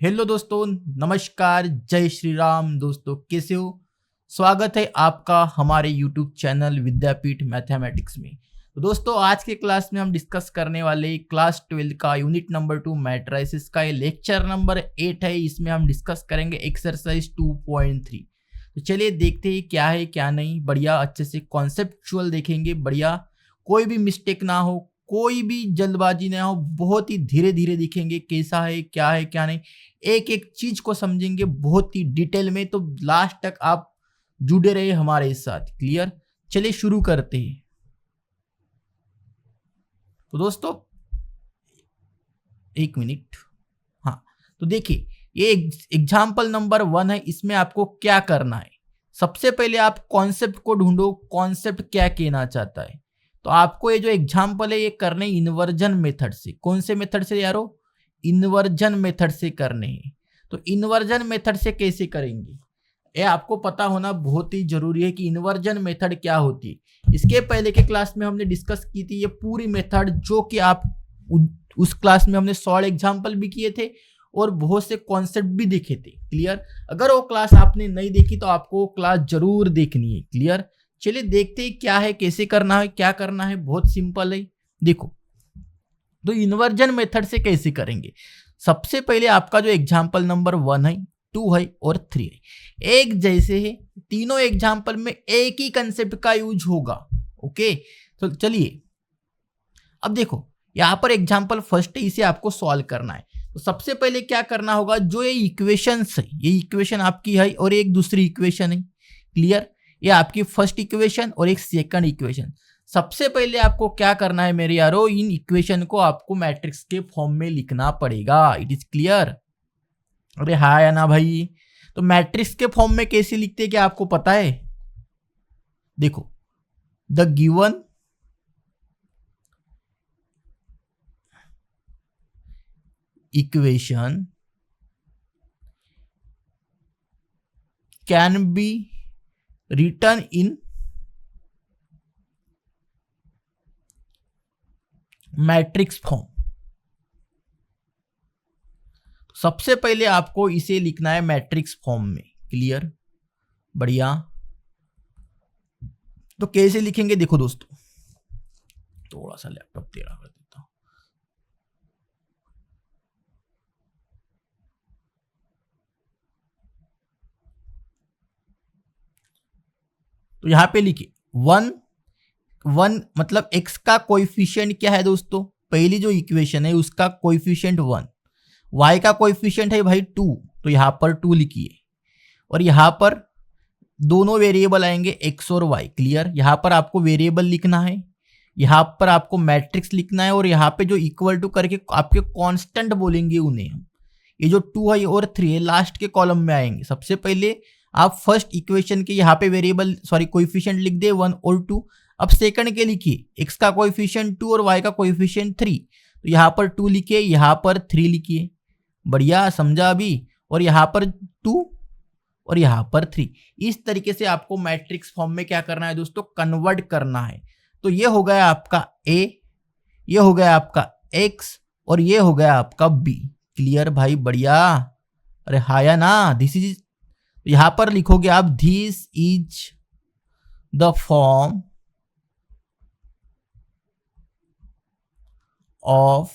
Hello दोस्तों, नमस्कार, जय श्री राम। दोस्तों कैसे हो? स्वागत है आपका हमारे यूट्यूब चैनल विद्यापीठ मैथमेटिक्स में। तो दोस्तों आज के क्लास में हम डिस्कस करने वाले क्लास 12 का यूनिट नंबर 2 मैट्रिसेस का ये लेक्चर नंबर 8 है। इसमें हम डिस्कस करेंगे एक्सरसाइज 2.3। तो चलिए देखते हैं क्या है क्या नहीं। बढ़िया अच्छे से कॉन्सेप्चुअल देखेंगे, बढ़िया कोई भी मिस्टेक ना हो, कोई भी जल्दबाजी ना हो, बहुत ही धीरे धीरे दिखेंगे कैसा है क्या नहीं, एक एक चीज को समझेंगे बहुत ही डिटेल में। तो लास्ट तक आप जुड़े रहे हमारे साथ। क्लियर? चलिए शुरू करते हैं। तो दोस्तों एक मिनट, हाँ, तो देखिए ये एग्जाम्पल नंबर 1 है। इसमें आपको क्या करना है, सबसे पहले आप कॉन्सेप्ट को ढूंढो, कॉन्सेप्ट क्या कहना चाहता है। तो आपको ये जो एग्जाम्पल है ये करने इन्वर्जन मेथड से। कौन से मेथड से यारो? इन्वर्जन मेथड से करने हैं। तो इन्वर्जन मेथड से कैसे करेंगे ये आपको पता होना बहुत ही जरूरी है कि इन्वर्जन मेथड क्या होती है। इसके पहले के क्लास में हमने डिस्कस की थी ये पूरी मेथड, जो कि आप उस क्लास में हमने सॉल्व एग्जाम्पल भी किए थे और बहुत से कॉन्सेप्ट भी देखे थे। क्लियर? अगर वो क्लास आपने नहीं देखी तो आपको वो क्लास जरूर देखनी है। क्लियर? चलिए देखते हैं क्या है, कैसे करना है, क्या करना है। बहुत सिंपल है, देखो। तो इन्वर्जन मेथड से कैसे करेंगे? सबसे पहले आपका जो एग्जाम्पल नंबर 1 है, 2 है और 3 है, एक जैसे है। तीनों एग्जाम्पल में एक ही कंसेप्ट का यूज होगा। ओके, तो चलिए अब देखो यहां पर एग्जाम्पल फर्स्ट है, इसे आपको सॉल्व करना है। तो सबसे पहले क्या करना होगा, जो ये इक्वेशंस है, ये इक्वेशन आपकी है और एक दूसरी इक्वेशन है। क्लियर? ये आपकी फर्स्ट इक्वेशन और एक सेकंड इक्वेशन। सबसे पहले आपको क्या करना है मेरे यारो, इन इक्वेशन को आपको मैट्रिक्स के फॉर्म में लिखना पड़ेगा। It is clear? अरे हाँ या ना भाई? तो मैट्रिक्स के फॉर्म में कैसे लिखते हैं क्या आपको पता है? देखो, the given equation can B written in matrix form. सबसे पहले आपको इसे लिखना है मैट्रिक्स फॉर्म में। क्लियर? बढ़िया। तो कैसे लिखेंगे देखो दोस्तों, थोड़ा सा लैपटॉप टेढ़ा कर देता हूं। तो यहां पे लिखिए 1 मतलब x का कोएफिशिएंट क्या है दोस्तों? पहली जो इक्वेशन है उसका कोएफिशिएंट 1, y का कोएफिशिएंट है भाई 2, तो यहां पर 2 लिखिए। और यहां पर दोनों वेरिएबल आएंगे x और y। क्लियर? यहां पर आपको वेरिएबल लिखना है, यहां पर आपको मैट्रिक्स लिखना है, और यहां पे जो इक्वल टू करके आपके कांस्टेंट बोलेंगे उन्हें हम। ये जो 2 है और 3 है लास्ट के कॉलम में आएंगे। सबसे पहले आप फर्स्ट इक्वेशन के यहाँ पे वेरिएबल कोएफिशिएंट लिख दे 1 और 2। अब सेकंड के लिखिए, x का कोएफिशिएंट 2 और y का कोएफिशिएंट 3। तो यहाँ पर 2 लिखिए, यहाँ पर 3 लिखिए। बढ़िया, समझा अभी? और यहाँ पर 2 और यहाँ पर 3। इस तरीके से आपको मैट्रिक्स फॉर्म में क्या करना है दोस्तों, कन्वर्ट करना है। तो ये हो गया आपका a, ये हो गया आपका x और ये हो गया आपका b। क्लियर भाई? बढ़िया। अरे हाया ना? दिस इज, यहां पर लिखोगे आप this is the form of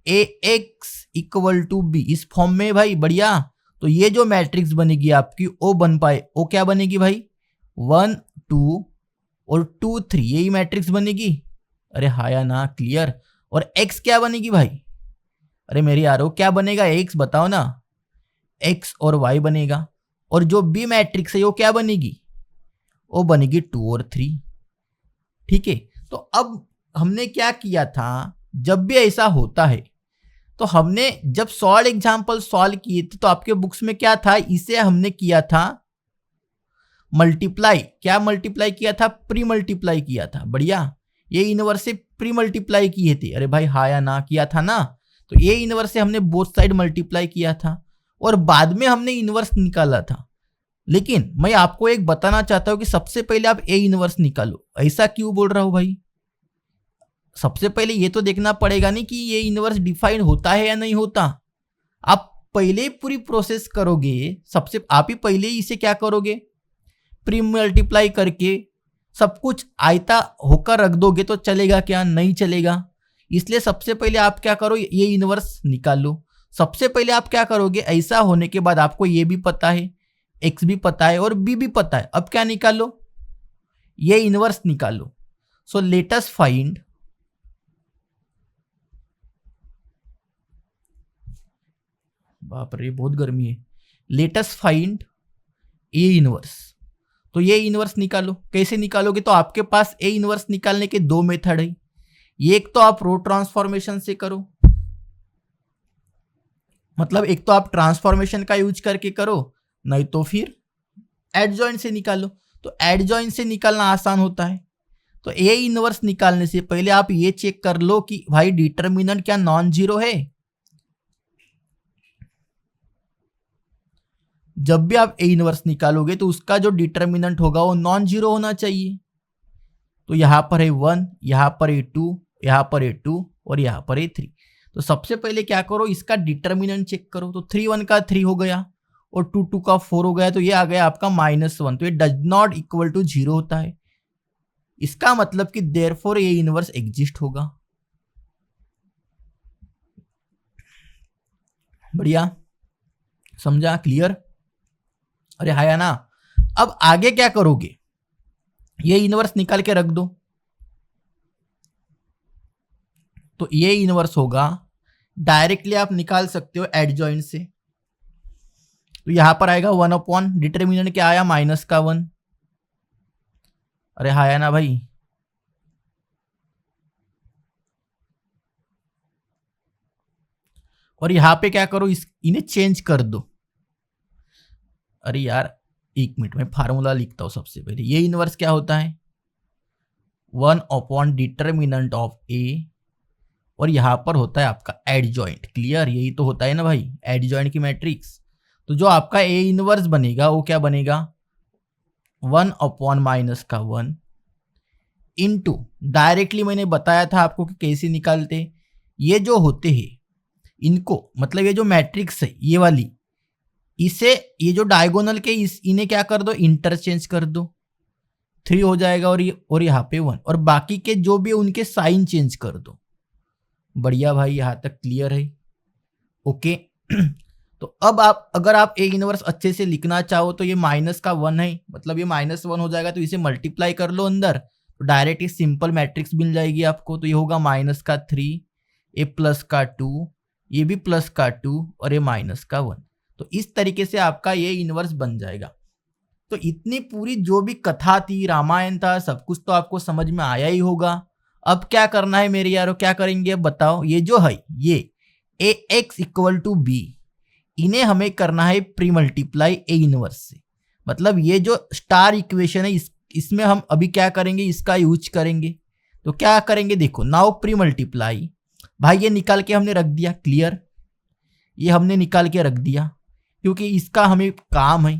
ax equal to b। इस फॉर्म में भाई बढ़िया। तो ये जो मैट्रिक्स बनेगी आपकी ओ बन पाए, ओ क्या बनेगी भाई? 1 2 और 2 3, यही मैट्रिक्स बनेगी। अरे हाँ या ना? क्लियर? और x क्या बनेगी भाई? अरे मेरे यारो क्या बनेगा? x बताओ ना। x और y बनेगा। और जो b मैट्रिक्स है वो क्या बनेगी? वो बनेगी 2 और 3। ठीक है? तो अब हमने क्या किया था, जब भी ऐसा होता है तो हमने जब सॉल्व एग्जाम्पल सॉल्व किए थे तो आपके बुक्स में क्या था, इसे हमने किया था मल्टीप्लाई। क्या मल्टीप्लाई किया था? प्री मल्टीप्लाई किया था। बढ़िया, ये इनवर्स से प्री मल्टीप्लाई किए थे। अरे भाई हाँ या ना? किया था ना? तो ये इनवर्स से हमने बोथ साइड मल्टीप्लाई किया था और बाद में हमने इनवर्स निकाला था। लेकिन मैं आपको एक बताना चाहता हूं कि सबसे पहले आप ए इनवर्स निकालो। ऐसा क्यों बोल रहा हूं भाई? सबसे पहले ये तो देखना पड़ेगा नहीं कि ये इनवर्स डिफाइन होता है या नहीं होता। आप पहले पूरी प्रोसेस करोगे, सबसे आप ही पहले इसे क्या करोगे, प्री मल्टीप्लाई करके सब कुछ आयता होकर रख दोगे तो चलेगा क्या, नहीं चलेगा। इसलिए सबसे पहले आप क्या करो, ये इनवर्स निकालो। सबसे पहले आप क्या करोगे, ऐसा होने के बाद आपको ये भी पता है, एक्स भी पता है और बी भी पता है, अब क्या निकालो, ये इनवर्स निकालो। सो लेट अस फाइंड बाप रे बहुत गर्मी है, let us find A inverse. तो ये इनवर्स निकालो। कैसे निकालोगे, तो आपके पास ए इनवर्स निकालने के दो मेथड है। एक तो आप रो ट्रांसफॉर्मेशन से करो, मतलब एक तो आप ट्रांसफॉर्मेशन का यूज करके करो, नहीं तो फिर एडजॉइंट से निकालो। तो एडजॉइंट से निकालना आसान होता है। तो ए इनवर्स निकालने से पहले आप ये चेक कर लो कि भाई डिटर्मिनेंट क्या नॉन जीरो है। जब भी आप ए इनवर्स निकालोगे तो उसका जो डिटर्मिनेंट होगा वो नॉन जीरो होना चाहिए। तो यहां पर है 1, यहां पर है 2, यहां पर है 2 और यहां पर है 3। तो सबसे पहले क्या करो, इसका डिटर्मिनेंट चेक करो। तो 3 1 का 3 हो गया और 2 2 का 4 हो गया, तो ये आ गया आपका -1। तो ये डज नॉट इक्वल टू 0 होता है। इसका मतलब कि देयरफॉर ए इनवर्स एग्जिस्ट होगा। बढ़िया, समझा, क्लियर। अरे हाँ या ना। अब आगे क्या करोगे, ये इनवर्स निकाल के रख दो। तो ये इनवर्स होगा, डायरेक्टली आप निकाल सकते हो एडजॉइंट से। तो यहां पर आएगा 1 अपॉन डिटर्मिनेंट क्या आया, -1। अरे हाँ या ना भाई। और यहां पे क्या करो, इन्हें चेंज कर दो। अरे यार एक मिनट में फार्मूला लिखता हूं सबसे पहले। ये इनवर्स क्या होता है, 1 अपॉन डिटर्मिनेंट ऑफ ए, और यहां पर होता है आपका एडजॉइंट। क्लियर, यही तो होता है ना भाई एडजॉइंट की मैट्रिक्स। तो जो आपका ए इनवर्स बनेगा वो क्या बनेगा, 1 अपॉन -1 इंटू, डायरेक्टली मैंने बताया था आपको कि कैसे निकालते। ये जो होते हैं इनको, मतलब ये जो मैट्रिक्स है ये वाली, इसे ये जो डायगोनल के इन्हें क्या कर दो, इंटरचेंज कर दो। 3 हो जाएगा और यहाँ पे 1, और बाकी के जो भी उनके साइन चेंज कर दो। बढ़िया भाई, यहां तक क्लियर है। ओके। तो अब आप अगर आप ए इनवर्स अच्छे से लिखना चाहो तो ये -1 है, मतलब ये -1 हो जाएगा, तो इसे मल्टीप्लाई कर लो अंदर, तो डायरेक्ट ये सिंपल मैट्रिक्स मिल जाएगी आपको। तो ये होगा -3, ए +2, ये भी +2 और ये -1। तो इस तरीके से आपका ये इनवर्स बन जाएगा। तो इतनी पूरी जो भी कथा थी, रामायण था, सब कुछ तो आपको समझ में आया ही होगा। अब क्या करना है मेरे यारो, क्या करेंगे अब बताओ। ये जो है ये ए एक्स इक्वल टू बी, इन्हें हमें करना है प्री मल्टीप्लाई ए इनवर्स से। मतलब ये जो स्टार इक्वेशन है इसमें हम अभी क्या करेंगे, इसका यूज करेंगे। तो क्या करेंगे देखो, नाउ प्री मल्टीप्लाई, भाई ये निकाल के हमने रख दिया। क्लियर, ये हमने निकाल के रख दिया क्योंकि इसका हमें काम है,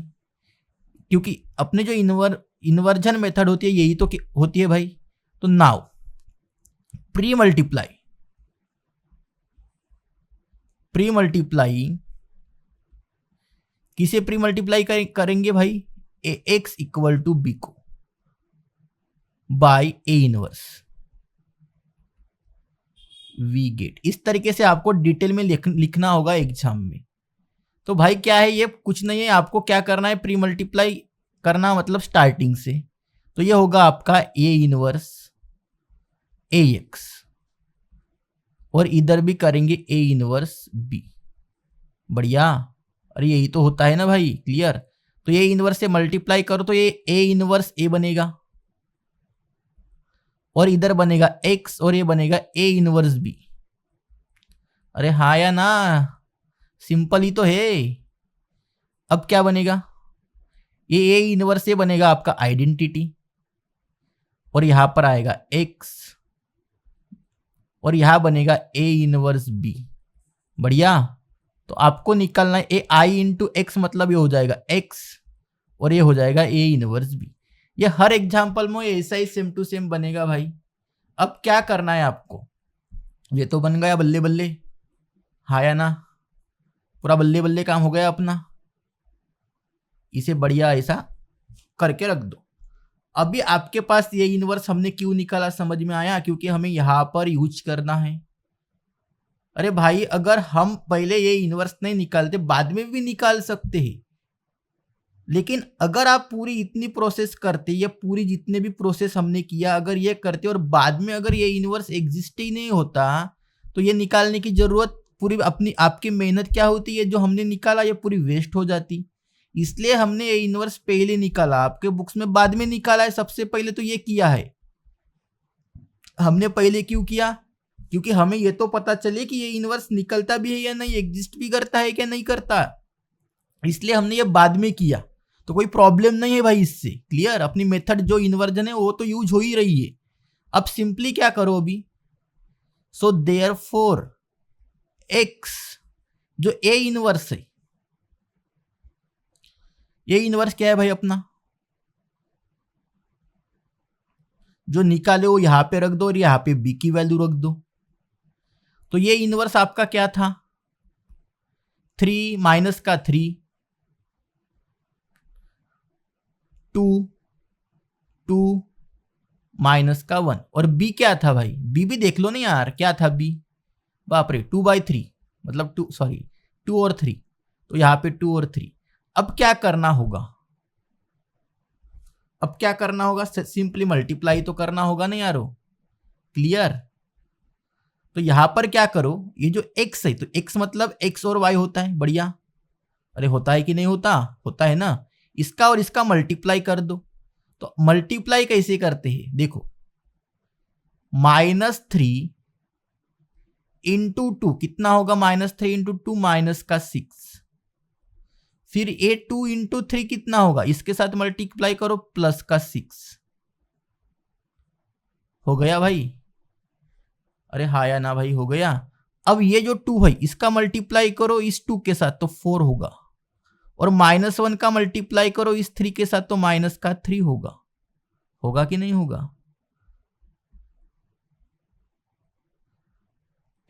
क्योंकि अपने जो इन्वर्जन मेथड होती है यही तो होती है भाई। तो नाउ प्री मल्टीप्लाई किसे प्री मल्टीप्लाई करेंगे भाई, A x equal to B को by A inverse we get. इस तरीके से आपको डिटेल में लिखना होगा एग्जाम में। तो भाई क्या है, ये कुछ नहीं है, आपको क्या करना है, प्री मल्टीप्लाई करना, मतलब स्टार्टिंग से। तो ये होगा आपका ए इनवर्स ए एक्स, और इधर भी करेंगे ए इनवर्स बी। बढ़िया, अरे यही तो होता है ना भाई। क्लियर, तो ये इनवर्स से मल्टीप्लाई करो तो ये ए इनवर्स ए बनेगा, और इधर बनेगा एक्स, और ये बनेगा ए इनवर्स बी। अरे हाँ या ना, सिंपल ही तो है। अब क्या बनेगा, ये ए इनवर्स से बनेगा आपका आइडेंटिटी, और यहां पर आएगा एक्स, और यहां बनेगा ए इनवर्स बी। बढ़िया, तो आपको निकालना है ए आई इंटू एक्स, मतलब ये हो जाएगा एक्स और ये हो जाएगा ए इनवर्स बी। ये हर एग्जाम्पल में ऐसा ही सेम टू सेम बनेगा भाई। अब क्या करना है आपको, ये तो बन गया बल्ले बल्ले, हाँ या ना। पूरा बल्ले बल्ले काम हो गया अपना। इसे बढ़िया ऐसा करके रख दो। अभी आपके पास ये इनवर्स हमने क्यों निकाला समझ में आया? क्योंकि हमें यहां पर यूज करना है। अरे भाई अगर हम पहले ये इनवर्स नहीं निकालते बाद में भी निकाल सकते हैं, लेकिन अगर आप पूरी इतनी प्रोसेस करते, ये पूरी जितने भी प्रोसेस हमने किया अगर ये करते और बाद में अगर ये इनवर्स एग्जिस्ट ही नहीं होता तो ये निकालने की जरूरत पूरी अपनी आपकी मेहनत क्या होती है जो हमने निकाला ये पूरी वेस्ट हो जाती। इसलिए हमने ये इनवर्स पहले निकाला, आपके बुक्स में बाद में निकाला है। सबसे पहले तो ये किया है हमने। पहले क्यों किया? क्योंकि हमें ये तो पता चले कि ये इनवर्स निकलता भी है या नहीं, एग्जिस्ट भी करता है क्या नहीं करता, इसलिए हमने ये बाद में किया। तो कोई प्रॉब्लम नहीं है भाई इससे। क्लियर? अपनी मेथड जो इन्वर्जन है वो तो यूज हो ही रही है। अब सिंपली क्या करो अभी, सो देयरफॉर एक्स जो ए इनवर्स है, ये इनवर्स क्या है भाई अपना, जो निकाले वो यहां पे रख दो और यहां पे बी की वैल्यू रख दो। तो ये इनवर्स आपका क्या था, 3 माइनस का 3, 2 माइनस का 1, और बी क्या था भाई, बी भी देख लो ना यार क्या था बी, बाप रे 2/3 मतलब 2 और 3, तो यहां पे 2 और 3। अब क्या करना होगा, अब क्या करना होगा, सिंपली मल्टीप्लाई तो करना होगा ना यारो। क्लियर? तो यहां पर क्या करो, ये जो x है तो x मतलब x और y होता है, बढ़िया। अरे होता है कि नहीं होता, होता है ना। इसका और इसका मल्टीप्लाई कर दो। तो मल्टीप्लाई कैसे करते हैं देखो, -3 इंटू 2 कितना होगा, -3 इंटू 2 माइनस का 6, फिर ये 2 इंटू 3 कितना होगा, इसके साथ मल्टीप्लाई करो प्लस का 6। हो गया भाई? अरे हाँ या ना भाई, हो गया। अब ये जो 2 है इसका मल्टीप्लाई करो इस 2 के साथ तो 4 होगा, और -1 का मल्टीप्लाई करो इस 3 के साथ तो माइनस का 3 होगा। होगा कि नहीं होगा?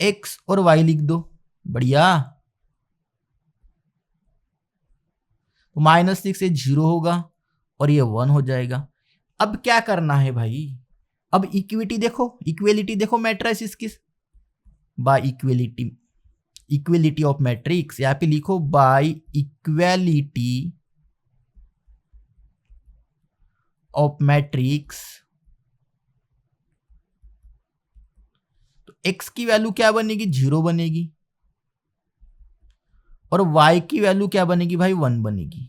x और y लिख दो, बढ़िया। तो -6 से 0 होगा और ये 1 हो जाएगा। अब क्या करना है भाई, अब इक्विटी देखो, इक्वेलिटी देखो मैट्रिक्स की, by equality, equality of matrix यहां पे लिखो, बाय इक्वेलिटी ऑफ मैट्रिक्स। तो x की वैल्यू क्या बनेगी, 0 बनेगी, और y की वैल्यू क्या बनेगी भाई, 1 बनेगी।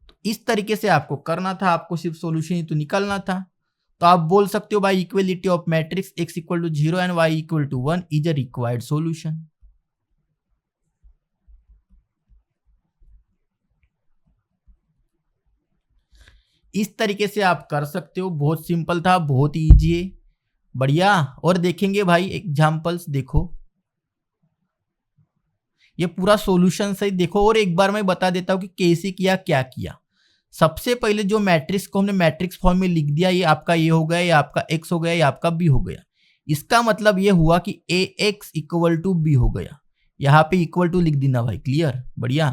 तो इस तरीके से आपको करना था, आपको सिर्फ सॉल्यूशन ही तो निकालना था। तो आप बोल सकते हो by equality of matrix x equal to 0 and y equal to 1 is a required solution. इस तरीके से आप कर सकते हो, बहुत सिंपल था, बहुत इजी है, बढ़िया। और देखेंगे भाई एग्जांपल्स, देखो ये पूरा सॉल्यूशन सही देखो, और एक बार मैं बता देता हूं कि कैसे किया, क्या किया। सबसे पहले जो मैट्रिक्स को हमने मैट्रिक्स फॉर्म में लिख दिया, ये आपका ये हो गया, ये आपका x हो गया, ये आपका b हो गया। इसका मतलब ये हुआ कि ax इक्वल टू b हो गया, यहाँ पे इक्वल टू लिख देना भाई। क्लियर? बढ़िया।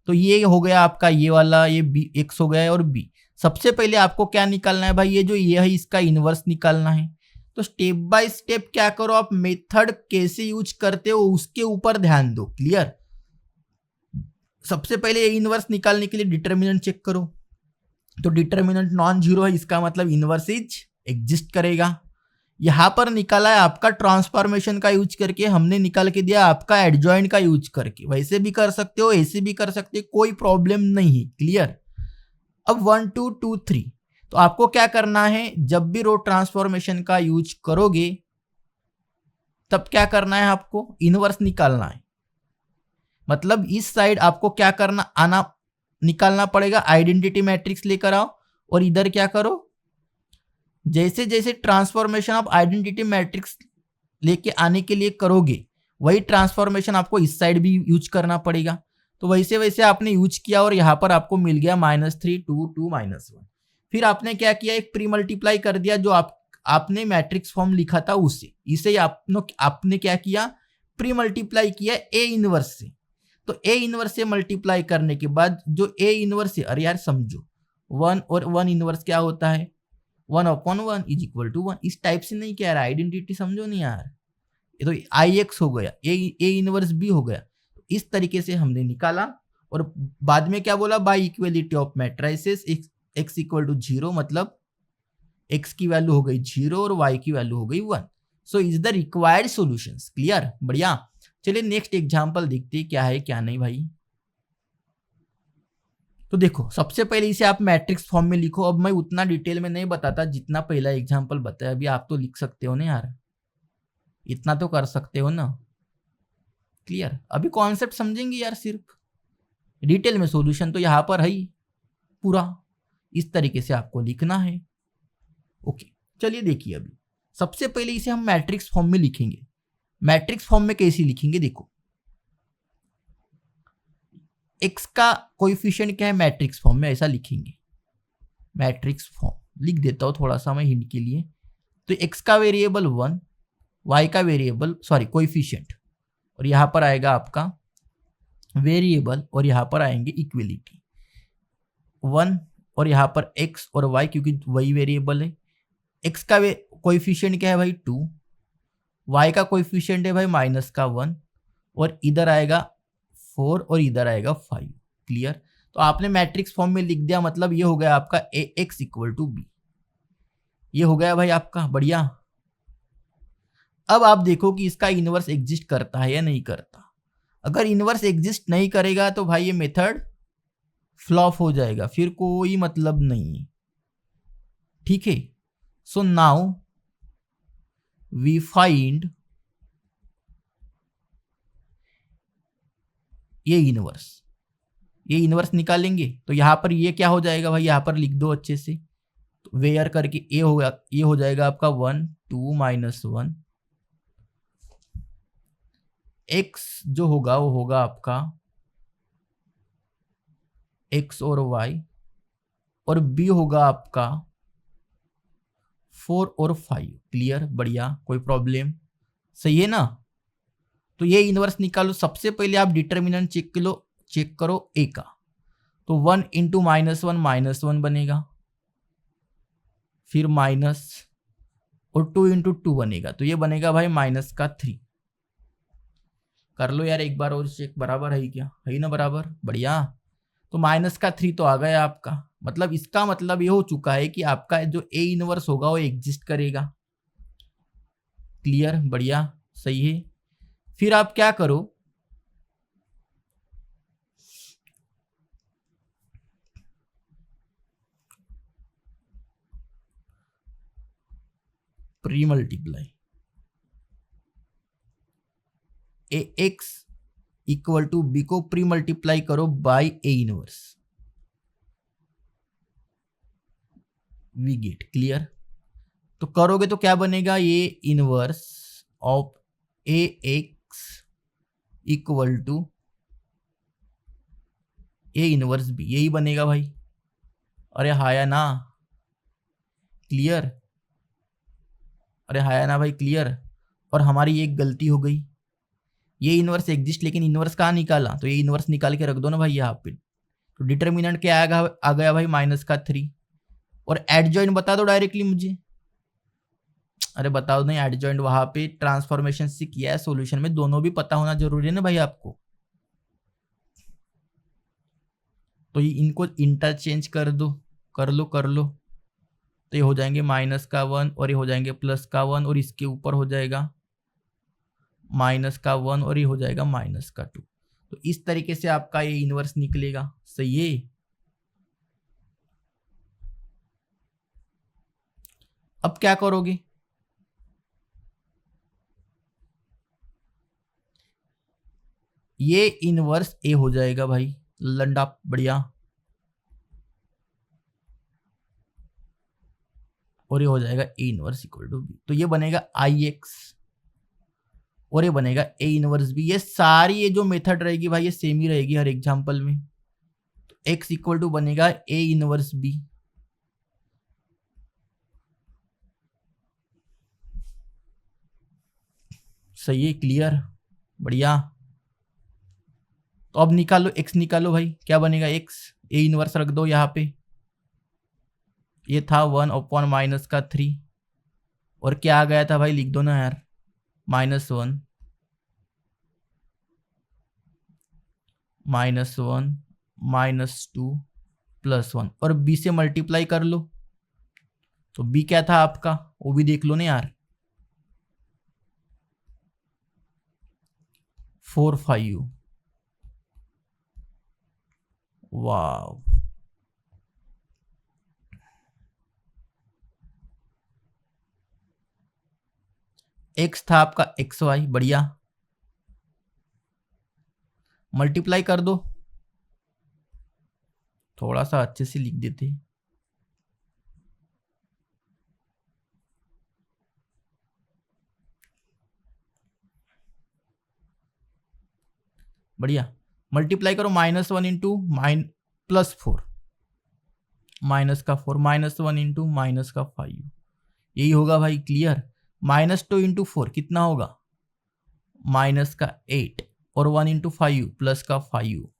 तो ये हो गया आपका ये वाला, ये b x हो गया और b। सबसे पहले आपको क्या निकालना है भाई, ये जो ये है इसका इनवर्स निकालना है। तो स्टेप बाय स्टेप क्या करो, आप मेथड कैसे यूज करते हो उसके ऊपर ध्यान दो। क्लियर? सबसे पहले इनवर्स निकालने के लिए डिटर्मिनेंट चेक करो, तो डिटर्मिनेंट नॉन जीरो है, इसका मतलब इनवर्स इज एग्जिस्ट करेगा। यहां पर निकाला है आपका ट्रांसफॉर्मेशन का यूज करके, हमने निकाल के दिया आपका एडजॉइंट का यूज करके। वैसे भी कर सकते हो, ऐसे भी कर सकते हो, कोई प्रॉब्लम नहीं। क्लियर? अब 1 2 2 3, तो आपको क्या करना है, जब भी रो ट्रांसफॉर्मेशन का यूज करोगे तब क्या करना है, आपको इनवर्स निकालना है। मतलब इस साइड आपको क्या करना आना निकालना पड़ेगा, आइडेंटिटी मैट्रिक्स लेकर आओ, और इधर क्या करो, जैसे जैसे ट्रांसफॉर्मेशन आप आइडेंटिटी मैट्रिक्स लेके आने के लिए करोगे वही ट्रांसफॉर्मेशन आपको इस साइड भी यूज करना पड़ेगा। तो वैसे वैसे आपने यूज किया और यहां पर आपको मिल गया -3 2 2 -1। फिर आपने क्या किया, एक प्री मल्टीप्लाई कर दिया जो आपने मैट्रिक्स फॉर्म लिखा था उससे, इसे आपने क्या किया, प्री मल्टीप्लाई किया ए इनवर्स से। तो ए इनवर्स से मल्टीप्लाई करने के बाद जो ए इनवर्स है, अरे यार समझो, 1 और 1 इनवर्स क्या होता है, 1/1 इज इक्वल टू 1। इस टाइप से नहीं कह रहा, आइडेंटिटी समझो नहीं यार, ये तो आई एक्स हो गया, ए इनवर्स बी हो गया। इस तरीके से हमने निकाला और बाद में क्या बोला, by equality of matrices x equal to 0, मतलब एक्स की वैल्यू हो गई 0 और वाई की वैल्यू हो गई 1। So is the required solutions. Clear, बढ़िया। चलिए नेक्स्ट एग्जांपल देखते हैं क्या है क्या नहीं भाई। तो देखो सबसे पहले इसे आप मैट्रिक्स फॉर्म में लिखो। अब मैं उतना डिटेल में नहीं बताता जितना पहला एग्जांपल बताया, अभी आप तो लिख सकते हो ना यार, इतना तो कर सकते हो ना। क्लियर, अभी कॉन्सेप्ट समझेंगे यार, सिर्फ डिटेल में सॉल्यूशन तो यहां पर है ही पूरा, इस तरीके से आपको लिखना है। ओके, चलिए देखिए अभी सबसे पहले इसे हम मैट्रिक्स फॉर्म में लिखेंगे। मैट्रिक्स फॉर्म में कैसे लिखेंगे, देखो एक्स का कोएफिशिएंट क्या है, मैट्रिक्स फॉर्म में ऐसा लिखेंगे। मैट्रिक्स फॉर्म लिख देता हूं थोड़ा सा मैं हिंट के लिए। तो एक्स का वेरिएबल 1, वाई का वेरिएबल कोएफिशिएंट, और यहां पर आएगा आपका वेरिएबल और यहां पर आएंगे इक्वलिटी 1, और यहां पर एक्स और वाई क्योंकि वही वेरिएबल है। एक्स का कोएफिशिएंट क्या है भाई 2, वाई का कोएफिशिएंट है भाई -1, और इधर आएगा 4 और इधर आएगा 5। क्लियर, तो आपने मैट्रिक्स फॉर्म में लिख दिया, मतलब ये हो गया आपका ए एक्स इक्वल टू बी, ये हो गया भाई आपका, बढ़िया। अब आप देखो कि इसका इनवर्स एग्जिस्ट करता है या नहीं करता। अगर इनवर्स एग्जिस्ट नहीं करेगा तो भाई ये मेथड फ्लॉप हो जाएगा, फिर कोई मतलब नहीं है। ठीक है, सो नाउ वी फाइंड ये इनवर्स निकालेंगे। तो यहां पर ये क्या हो जाएगा भाई, यहां पर लिख दो अच्छे से, तो वेयर करके ए हो गया, ये हो जाएगा आपका 1 2 -1। एक्स जो होगा वो होगा आपका एक्स और वाई, और बी होगा आपका 4 और 5। क्लियर, बढ़िया, कोई प्रॉब्लम, सही है ना। तो ये इनवर्स निकालो। सबसे पहले आप डिटर्मिनेंट चेक करो ए का, तो 1 इंटू -1 बनेगा, फिर माइनस, और 2 इंटू 2 बनेगा, तो ये बनेगा भाई -3। कर लो यार एक बार और चेक, बराबर है क्या, है ना बराबर, बढ़िया। तो -3 तो आ गया आपका, मतलब इसका मतलब ये हो चुका है कि आपका जो ए इनवर्स होगा वो एग्जिस्ट करेगा। क्लियर, बढ़िया, सही है। फिर आप क्या करो, pre multiply A x equal to B को प्री मल्टीप्लाई करो by A inverse, we get. Clear, तो करोगे तो क्या बनेगा, ये inverse of A x equal to A inverse B, यही बनेगा भाई। अरे हाया ना, क्लियर, अरे हाया ना भाई, क्लियर। और हमारी एक गलती हो गई, ये इनवर्स एग्जिस्ट, लेकिन इनवर्स कहाँ निकाला, तो ये इनवर्स निकाल के रख दो ना भाई यहाँ पे। तो डिटर्मिनेंट क्या आ गया भाई -3, और एडजॉइंट बता दो डायरेक्टली मुझे। अरे बताओ नहीं, एडजॉइंट वहां पे ट्रांसफॉर्मेशन से किया है, सॉल्यूशन में दोनों भी पता होना जरूरी है ना भाई आपको। तो ये इनको इंटरचेंज कर दो, कर लो। तो ये हो जाएंगे -1 और ये हो जाएंगे +1, और इसके ऊपर हो जाएगा -1 और ये हो जाएगा -2। तो इस तरीके से आपका ये इनवर्स निकलेगा, सही है। अब क्या करोगे, ये इनवर्स ए हो जाएगा भाई, लंडा, बढ़िया, और ये हो जाएगा A inverse equal to B. तो ये बनेगा आई एक्स और ये बनेगा ए इनवर्स बी। ये सारी ये जो मेथड रहेगी भाई ये सेम ही रहेगी हर एग्जांपल में। तो एक्स इक्वल टू बनेगा ए इनवर्स बी, सही है, क्लियर, बढ़िया। तो अब निकालो x, निकालो भाई, क्या बनेगा x, ए इनवर्स रख दो यहाँ पे, ये था 1/-3 और क्या आ गया था भाई, लिख दो ना यार, -1 -1 -2 +1 और b से मल्टीप्लाई कर लो, तो b क्या था आपका वो भी देख लो ना यार, 4 5। वाव, x था आपका xy, बढ़िया, मल्टीप्लाई कर दो, थोड़ा सा अच्छे से लिख देते, बढ़िया, मल्टीप्लाई करो, -1 इंटू +4, माइनस का 4, -1 इंटू -5, यही होगा भाई, क्लियर। -2 इंटू 4 कितना होगा, -8 और 1 इंटू 5 +5,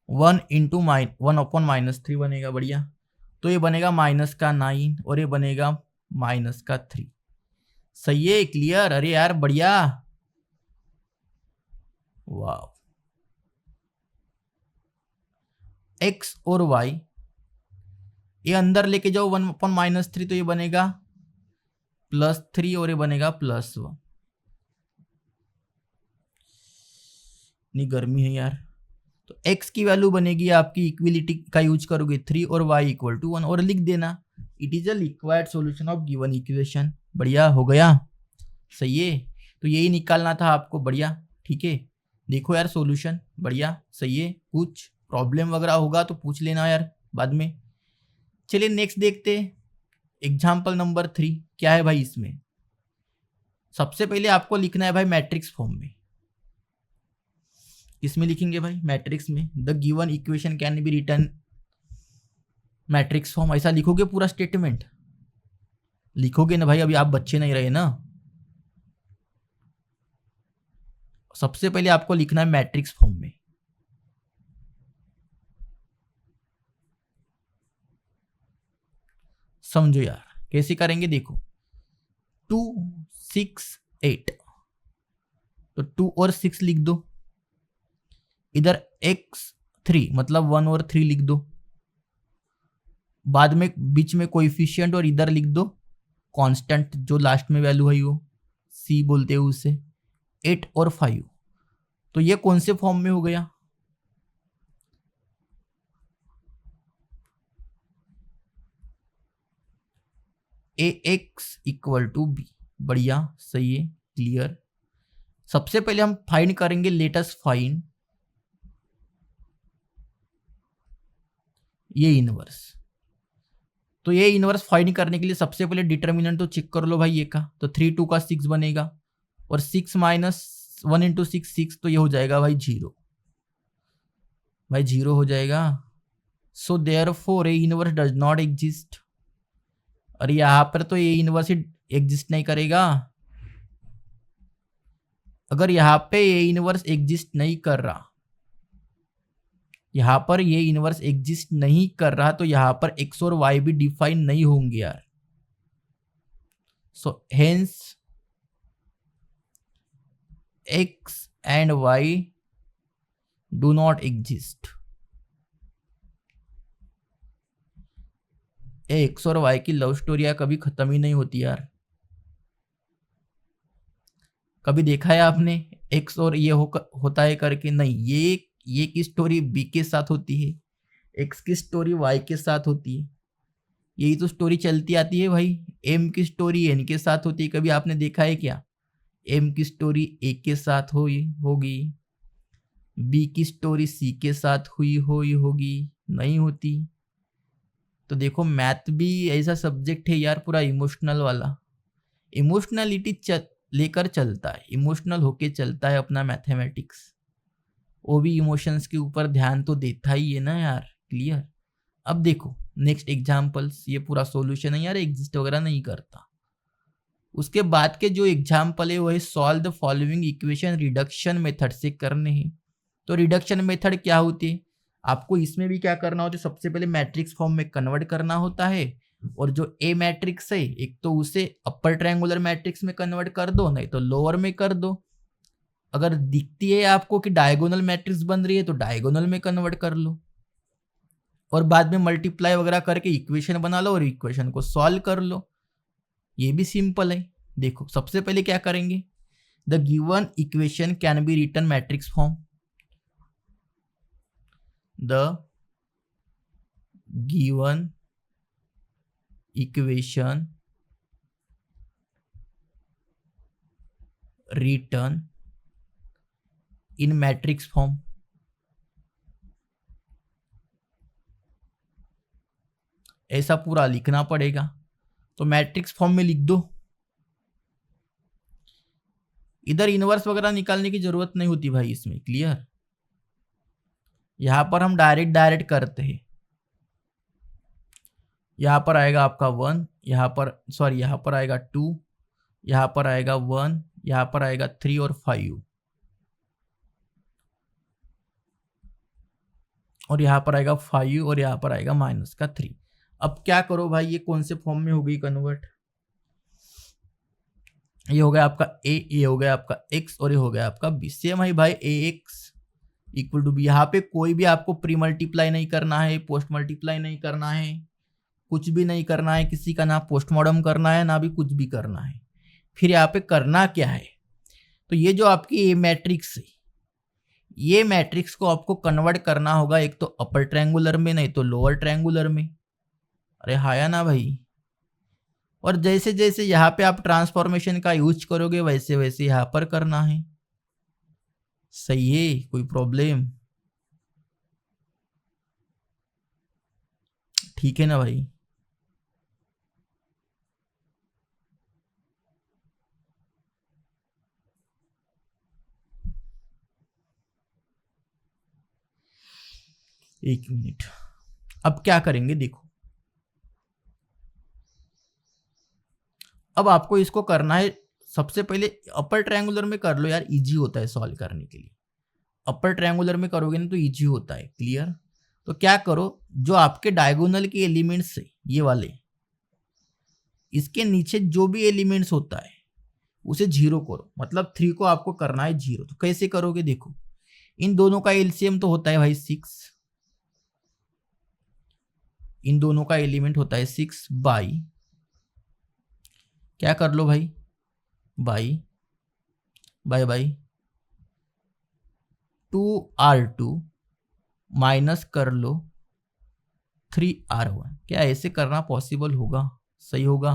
1 इंटू 1/-3 बनेगा, बढ़िया, तो ये बनेगा -9 और ये बनेगा -3, सही है, क्लियर, अरे यार बढ़िया, वाह। x और y ये अंदर लेके जाओ 1/-3, तो ये बनेगा +3 और ये बनेगा +1, इतनी गर्मी है यार, तो x की वैल्यू बनेगी आपकी, इक्विलिटी का यूज करोगे 3 और y = 1 और लिख देना, it is a required solution of given equation, बढ़िया हो गया, सही है, तो यही निकालना था आपको, बढ़िया, ठीक है, देखो यार सॉल्यूशन, बढ़िया, सही है, कुछ प्रॉब्लम वगैरह होगा तो पूछ लेना यार बाद में। चलिए नेक्स्ट देखते हैं, एग्जाम्पल नंबर 3 क्या है भाई, इसमें सबसे पहले आपको लिखना है भाई मैट्रिक्स फॉर्म में, किसमें लिखेंगे भाई, मैट्रिक्स में, the given equation can be written matrix form, ऐसा लिखोगे पूरा स्टेटमेंट, लिखोगे ना भाई, अभी आप बच्चे नहीं रहे ना, सबसे पहले आपको लिखना है मैट्रिक्स फॉर्म में, समझो यार कैसे करेंगे, देखो 2 6 8, तो 2 और 6 लिख दो, इधर x3 मतलब 1 और 3 लिख दो, बाद में बीच में कोएफिशिएंट और इधर लिख दो कांस्टेंट, जो लास्ट में वैल्यू है वो c बोलते हैं उसे, 8 और 5, तो ये कौन से फॉर्म में हो गया, ax = b, बढ़िया, सही है, क्लियर। सबसे पहले हम फाइंड करेंगे, लेट अस फाइंड ये इनवर्स, तो ये इनवर्स फाइंड करने के लिए सबसे पहले डिटर्मिनेंट तो चेक कर लो भाई ये का, तो 3 2 का 6 बनेगा और 6 - 1 इंटू 6, तो ये हो जाएगा भाई 0, भाई 0 हो जाएगा, so therefore A inverse does not exist, और यहाँ पर तो ये इनवर्स ही एग्जिस्ट नहीं करेगा, अगर यहाँ पे ये इनवर्स एग्जिस्ट नहीं कर रहा, यहां पर ये इनवर्स एग्जिस्ट नहीं कर रहा, तो यहां पर x और y भी डिफाइन नहीं होंगे यार, so hence x and y do not exist, x और y की लव स्टोरी कभी खत्म ही नहीं होती यार, कभी देखा है आपने x और ये होता है करके, नहीं, ये की स्टोरी b के साथ होती है, x की स्टोरी y के साथ होती है, यही तो स्टोरी चलती आती है भाई, m की स्टोरी n के साथ होती है, कभी आपने देखा है क्या, m की स्टोरी a के साथ होगी, b की स्टोरी c के साथ होगी, नहीं होती, तो देखो मैथ भी ऐसा सब्जेक्ट है यार, पूरा इमोशनल वाला, इमोशनलिटी लेकर चलता है, इमोशनल होके चलता है अपना मैथमेटिक्स, वो भी इमोशंस के ऊपर ध्यान तो देता ही है ना यार, क्लियर। अब देखो नेक्स्ट एग्जांपल्स, ये पूरा सॉल्यूशन है यार, एग्जिस्ट वगैरह नहीं करता, उसके बाद के जो एग्जाम्पल है वो है solve the following equation reduction method से करने हैं। तो रिडक्शन मेथड क्या होती है, आपको इसमें भी क्या करना होता है, सबसे पहले मैट्रिक्स फॉर्म में कन्वर्ट करना होता है, और जो ए मैट्रिक्स है एक तो उसे अपर ट्रायंगुलर मैट्रिक्स में कन्वर्ट कर दो, नहीं तो लोअर में कर दो। अगर दिखती है आपको कि डायगोनल मैट्रिक्स बन रही है तो डायगोनल में कन्वर्ट कर लो, और बाद में मल्टीप्लाई वगैरह करके इक्वेशन बना लो और इक्वेशन को सॉल्व कर लो। ये भी सिंपल है। देखो सबसे पहले क्या करेंगे, the given equation can be written matrix form. The given equation written in matrix form. ऐसा पूरा लिखना पड़ेगा। तो मैट्रिक्स फॉर्म में लिख दो। इधर इनवर्स वगैरह निकालने की जरूरत नहीं होती भाई इसमें, क्लियर। यहां पर हम डायरेक्ट करते हैं। यहां पर आएगा आपका 1, यहां पर आएगा 2, यहां पर आएगा 1, यहां पर आएगा 3 और 5, और यहां पर आएगा 5 और यहां पर आएगा -3। अब क्या करो भाई, ये कौन से फॉर्म में हो गई कन्वर्ट, ये हो गया आपका a, ये हो गया आपका x और ये हो गया आपका b। सेम है भाई ax इक्वल टू बी। यहाँ पे कोई भी आपको प्री मल्टीप्लाई नहीं करना है, पोस्ट मल्टीप्लाई नहीं करना है, कुछ भी नहीं करना है, किसी का ना पोस्टमॉर्टम करना है ना भी कुछ भी करना है। फिर यहाँ पे करना क्या है, तो ये जो आपकी ए मैट्रिक्स है, ये मैट्रिक्स को आपको कन्वर्ट करना होगा, एक तो अपर ट्रायंगुलर में नहीं तो लोअर ट्रायंगुलर में। अरे हाया ना भाई। और जैसे जैसे यहाँ पे आप ट्रांसफॉर्मेशन का यूज करोगे वैसे वैसे यहाँ पर करना है। सही है, कोई प्रॉब्लम? ठीक है ना भाई। एक मिनट, अब क्या करेंगे देखो, अब आपको इसको करना है। सबसे पहले अपर ट्रायंगुलर में कर लो यार, इजी होता है सॉल्व करने के लिए। अपर ट्रायंगुलर में करोगे ना तो इजी होता है, क्लियर। तो क्या करो, जो आपके डायगोनल के एलिमेंट्स है ये वाले, इसके नीचे जो भी एलिमेंट्स होता है उसे 0 करो, मतलब 3 को आपको करना है 0। तो कैसे करोगे देखो, इन दोनों का एलसीएम तो होता है भाई 6, इन दोनों का एलिमेंट होता है 6 बाई, क्या कर लो भाई, बाई 2r2 माइनस कर लो 3r1। क्या ऐसे करना पॉसिबल होगा? सही होगा,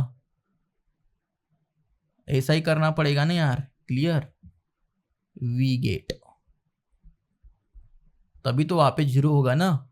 ऐसा ही करना पड़ेगा ना यार, क्लियर। वी गेट, तभी तो वहां पे 0 होगा ना।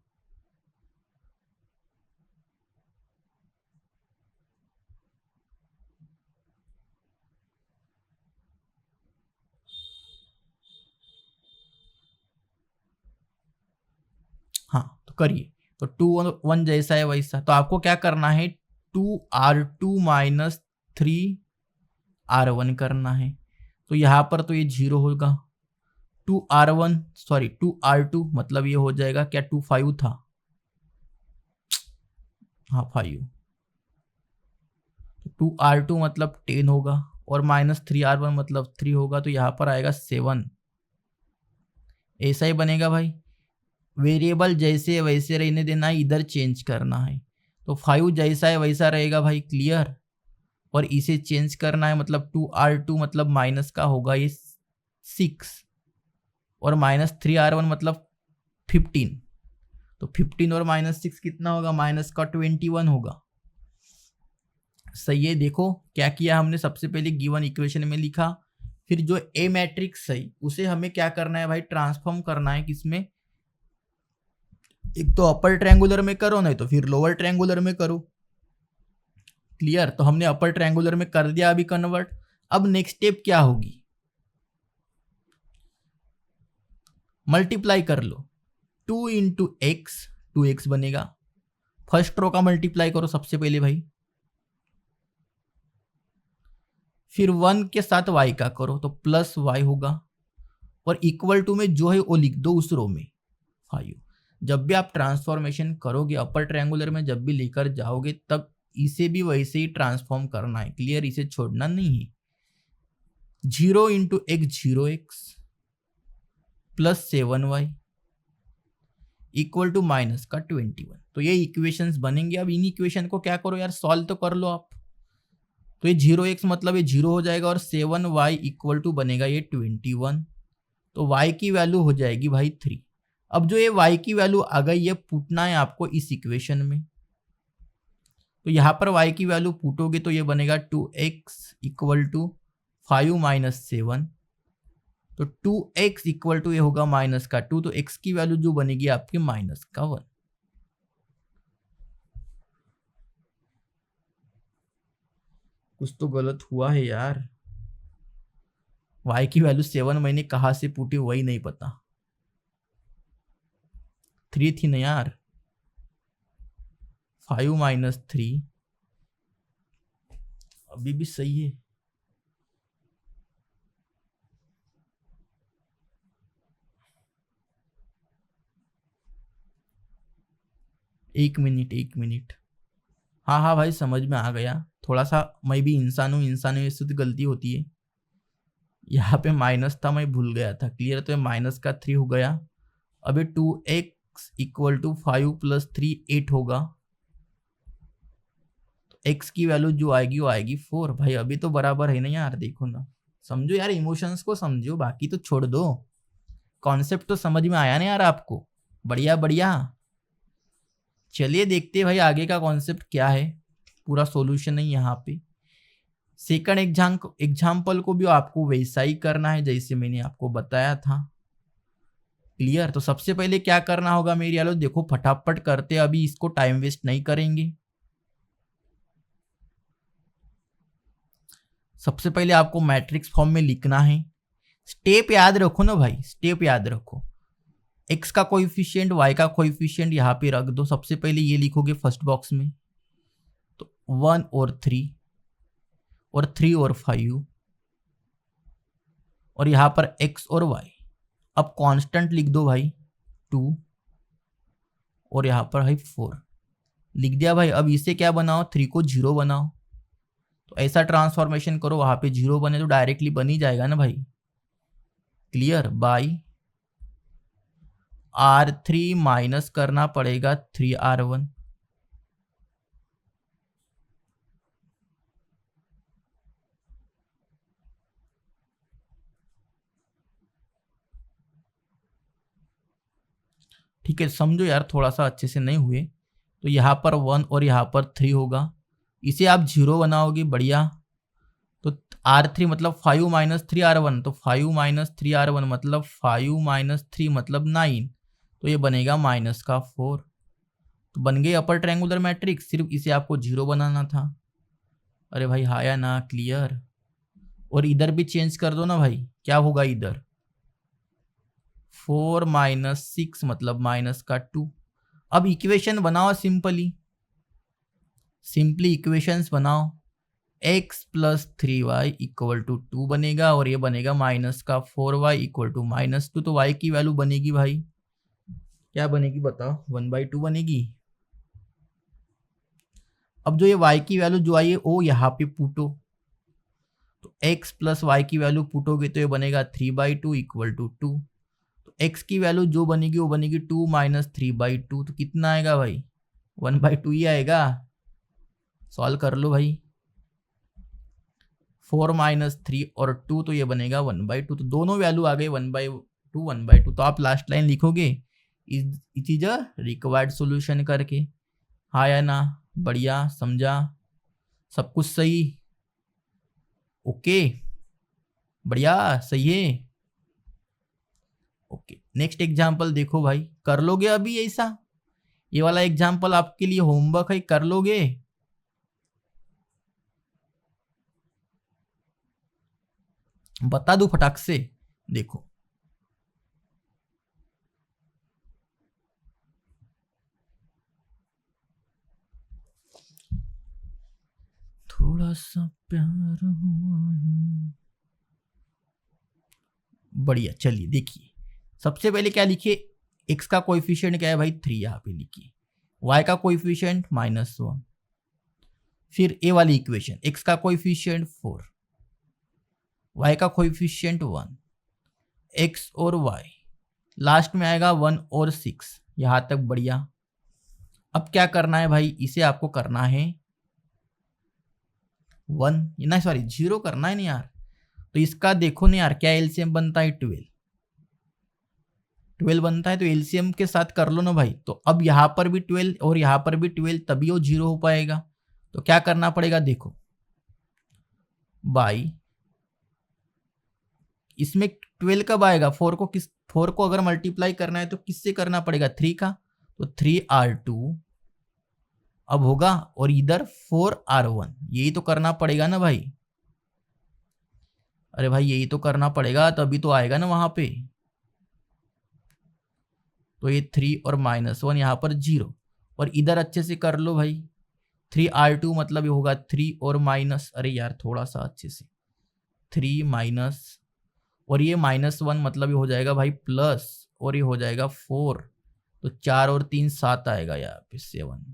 हाँ तो करिए। तो 2 और 1 जैसा है वैसा, तो आपको क्या करना है, 2r2 माइनस 3r1 करना है। तो यहां पर तो ये 0 होगा, 2r2 मतलब ये हो जाएगा क्या, 2 5 था, हाँ 5, 2r2 मतलब 10 होगा, और -3r1 मतलब 3 होगा, तो यहां पर आएगा 7। ऐसा ही बनेगा भाई। वेरिएबल जैसे वैसे रहने देना है, इधर चेंज करना है। तो 5 जैसा है वैसा रहेगा भाई, क्लियर। और इसे चेंज करना है, मतलब 2r2 मतलब माइनस का होगा ये 6, और -3r1 मतलब 15। तो 15 और -6 कितना होगा, माइनस का 21 होगा। सही है। देखो क्या किया हमने, सबसे पहले गिवन इक्वेशन में लिखा, फिर जो ए मैट्रिक्स है उसे हमें क्या करना है भाई, ट्रांसफॉर्म करना है किसमें, एक तो अपर ट्रायंगुलर में करो, नहीं तो फिर लोअर ट्रायंगुलर में करो, क्लियर। तो हमने अपर ट्रायंगुलर में कर दिया अभी कन्वर्ट। अब नेक्स्ट स्टेप क्या होगी, मल्टीप्लाई कर लो, 2 इंटू एक्स, 2x बनेगा। फर्स्ट रो का मल्टीप्लाई करो सबसे पहले भाई, फिर 1 के साथ y का करो तो प्लस y होगा, और इक्वल टू में जो है वो लिख दो उस रो में 5। जब भी आप ट्रांसफॉर्मेशन करोगे अपर ट्रायंगुलर में, जब भी लेकर जाओगे, तब इसे भी वैसे ही ट्रांसफॉर्म करना है। क्लियर, इसे छोड़ना नहीं है। 0 into x 0x plus 7y equal to minus का 21। तो ये इक्वेशंस बनेंगे। अब इन इक्वेशन को क्या करो यार, सॉल्व तो कर लो आप। तो ये 0x मतलब ये 0 हो जाएगा, और 7y इक्वल टू बनेगा ये 21। तो y की वैल्यू हो जाएगी भाई 3। अब जो ये y की वैल्यू आ गई, ये पुटना है आपको इस इक्वेशन में। तो यहाँ पर y की वैल्यू पुटोगे तो ये बनेगा 2x इक्वल टू 5 माइनस 7। तो 2x इक्वल टू ये होगा माइनस का 2, तो x की वैल्यू जो बनेगी आपकी माइनस का 1। कुछ तो गलत हुआ है यार। y की वैल्यू 7 मैंने कहाँ से पुटी वही नहीं पता। 3 थी ना यार, 5 माइनस 3 अभी भी सही है। एक मिनट। हाँ हाँ भाई, समझ में आ गया। थोड़ा सा मैं भी इंसान हूँ, में शुद्ध गलती होती है। यहाँ पे माइनस था, मैं भूल गया था। क्लियर, तो ये माइनस का 3 हो गया। अभी 2x इक्वल टू 5 प्लस 3 8 होगा। तो x की वैल्यू जो आएगी वो आएगी 4। भाई अभी तो बराबर है ना यार, देखो ना, समझो यार, इमोशंस को समझो, बाकी तो छोड़ दो। कॉन्सेप्ट तो समझ में आया ना यार आपको। बढ़िया बढ़िया। चलिए देखते हैं भाई आगे का कॉन्सेप्ट क्या है। पूरा सॉल्यूशन है यहाँ पे। सेकंड एग्जाम्पल को भी आपको वैसा ही करना है जैसे मैंने आपको बताया था। क्लियर, तो सबसे पहले क्या करना होगा मेरी यारो, देखो फटाफट करते, अभी इसको टाइम वेस्ट नहीं करेंगे। सबसे पहले आपको मैट्रिक्स फॉर्म में लिखना है। स्टेप याद रखो ना भाई, स्टेप याद रखो। एक्स का कोएफिशिएंट, वाई का कोएफिशिएंट यहाँ पे रख दो। सबसे पहले ये लिखोगे फर्स्ट बॉक्स में, तो 1 और 3 और 3 और 5, और यहाँ पर एक्स और वाई। अब कांस्टेंट लिख दो भाई 2, और यहाँ पर है 4 लिख दिया भाई। अब इसे क्या बनाओ, 3 को 0 बनाओ। तो ऐसा ट्रांसफॉर्मेशन करो, वहां पे 0 बने तो डायरेक्टली बन ही जाएगा ना भाई। क्लियर, बाई R3 माइनस करना पड़ेगा 3R1। ठीक है, समझो यार, थोड़ा सा अच्छे से नहीं हुए। तो यहाँ पर 1 और यहाँ पर 3 होगा, इसे आप 0 बनाओगे। बढ़िया। तो R3 मतलब 5 माइनस 3R1, तो 5 माइनस 3R1 मतलब 5 माइनस 3 मतलब 9। तो ये बनेगा माइनस का 4। तो बन गई अपर ट्रायंगुलर मैट्रिक्स। सिर्फ इसे आपको 0 बनाना था। अरे भाई हाँ या ना, क्लियर। और इधर भी चेंज कर दो ना भाई, क्या होगा इधर, 4 माइनस 6 मतलब माइनस का 2। अब इक्वेशन बनाओ सिंपली इक्वेशंस बनाओ। x plus 3y equal to 2 बनेगा, और ये बनेगा माइनस का 4y इक्वल टू माइनस 2। तो y की वैल्यू बनेगी भाई, क्या बनेगी बताओ, 1/2 बनेगी। अब जो ये y की वैल्यू जो आई है वो यहाँ पे पुटो। तो x प्लस वाई की वैल्यू पुटोगे तो ये बनेगा 3/2 इक्वल टू 2। तो x की वैल्यू जो बनेगी वो बनेगी 2 माइनस 3/2। तो कितना आएगा भाई, 1/2 ही आएगा। सॉल्व कर लो भाई। 4 माइनस 3 और 2, तो ये बनेगा 1/2। तो दोनों वैल्यू आ गई 1/2 1/2। तो आप लास्ट लाइन लिखोगे, it is a required solution करके। हाँ या ना, बढ़िया, समझा, सब कुछ सही, ओके, बढ़िया, सही है। ओके, नेक्स्ट एग्जाम्पल देखो भाई, कर लोगे अभी ऐसा। ये वाला एग्जाम्पल आपके लिए होमवर्क है, कर लोगे। बता दो फटाक से, देखो। थोड़ा सा प्यार हुआ है। बढ़िया, चलिए देखिए, सबसे पहले क्या लिखिए, x का कोएफिशिएंट क्या है भाई 3, यहाँ पे लिखिए, y का कोएफिशिएंट -1, फिर ए वाली इक्वेशन, x का कोएफिशिएंट 4, y का कोएफिशिएंट 1, x और y, लास्ट में आएगा 1 और 6, यहां तक बढ़िया। अब क्या करना है भाई, इसे आपको करना है 1, ना सॉरी 0 करना है नहीं यार, तो इसका देखो नहीं यार, क्या एलसीएम बनता है 12 बनता है, तो एलसीएम के साथ कर लो ना भाई। तो अब यहां पर भी 12 और यहां पर भी 12, तभी वो 0 हो पाएगा। तो क्या करना पड़ेगा, देखो बाई, इसमें 12 कब आएगा, 4 को अगर मल्टीप्लाई करना है तो किससे करना पड़ेगा, 3 का, तो 3R2 अब होगा, और इधर 4R1, यही तो करना पड़ेगा ना भाई। अरे भाई यही तो करना पड़ेगा, तो अभी तो आएगा ना वहां पे। तो ये 3 और -1 यहां पर 0, और इधर अच्छे से कर लो भाई, 3R2 मतलब ये होगा 3 और माइनस, अरे यार थोड़ा सा अच्छे से, 3 माइनस, और ये -1 मतलब ये हो जाएगा भाई प्लस, और ये हो जाएगा 4, तो 4 और 3 7 आएगा यहाँ पे 7,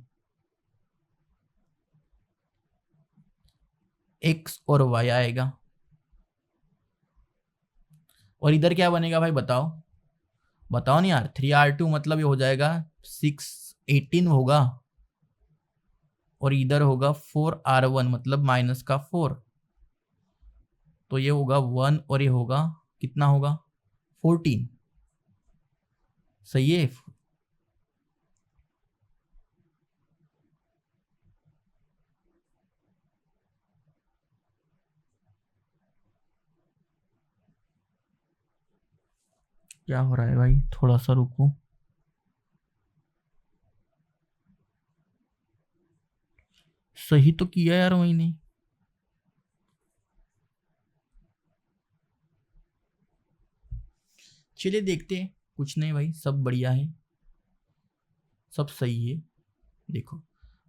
x और y आएगा, और इधर क्या बनेगा भाई बताओ, बताओ नहीं यार, 3R2 मतलब ये हो जाएगा 6 18 होगा, और इधर होगा 4R1 मतलब माइनस का 4, तो ये होगा 1 और ये होगा कितना होगा 14, सही है। क्या हो रहा है भाई, थोड़ा सा रुको, सही तो किया यार मैंने। चलिए देखते हैं, कुछ नहीं भाई, सब बढ़िया है, सब सही है। देखो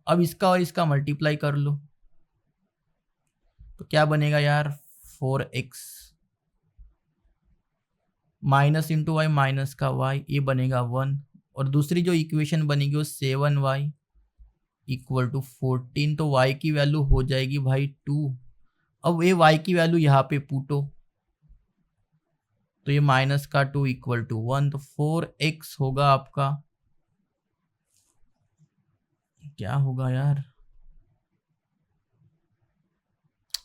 अब इसका और इसका मल्टीप्लाई कर लो, तो क्या बनेगा यार, 4x minus into y minus का y, ये बनेगा 1, और दूसरी जो इक्वेशन बनेगी वो 7y इक्वल टू 14, तो y की वैल्यू हो जाएगी भाई 2। अब ये y की वैल्यू यहाँ पे पुटो, तो ये माइनस का 2 इक्वल टू 1, तो 4x होगा आपका, क्या होगा यार,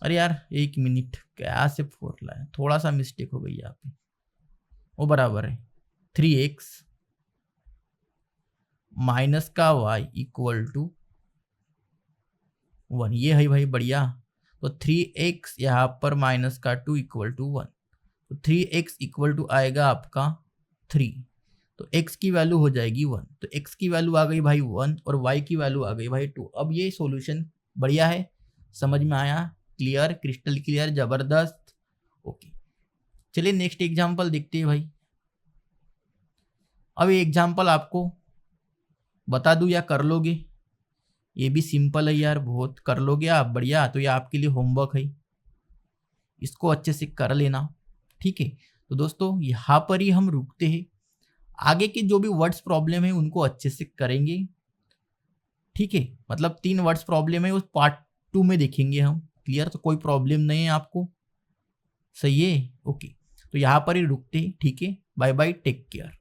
अरे यार 1 मिनट, क्या से 4 लाया, थोड़ा सा मिस्टेक हो गई यहाँ पे, वो बराबर है 3x माइनस का y इक्वल टू 1, ये है भाई बढ़िया। तो 3x यहाँ पर माइनस का 2 इक्वल टू 1, तो 3x इक्वल टू आएगा आपका 3, तो x की वैल्यू हो जाएगी 1, तो x की वैल्यू आ गई भाई 1 और y की वैल्यू आ गई भाई 2। अब ये सॉल्यूशन बढ़िया है, समझ में आया, क्लियर, क्रिस्टल क्लियर, जबरदस्त। ओके चलिए नेक्स्ट एग्जांपल देखते हैं भाई। अब ये एग्जांपल आपको बता दूं या कर लोगे, ये भी सिंपल है यार, बहुत कर लोगे आप, बढ़िया, तो ये आपके लिए होमवर्क है, इसको अच्छे से कर लेना, ठीक है। तो दोस्तों यहाँ पर ही हम रुकते हैं, आगे के जो भी वर्ड्स प्रॉब्लम है उनको अच्छे से करेंगे, ठीक है। मतलब 3 वर्ड्स प्रॉब्लम है, उस पार्ट 2 में देखेंगे हम, क्लियर, तो कोई प्रॉब्लम नहीं है आपको, सही है, ओके। तो यहाँ पर ही रुकते हैं, ठीक है, बाय बाय, टेक केयर।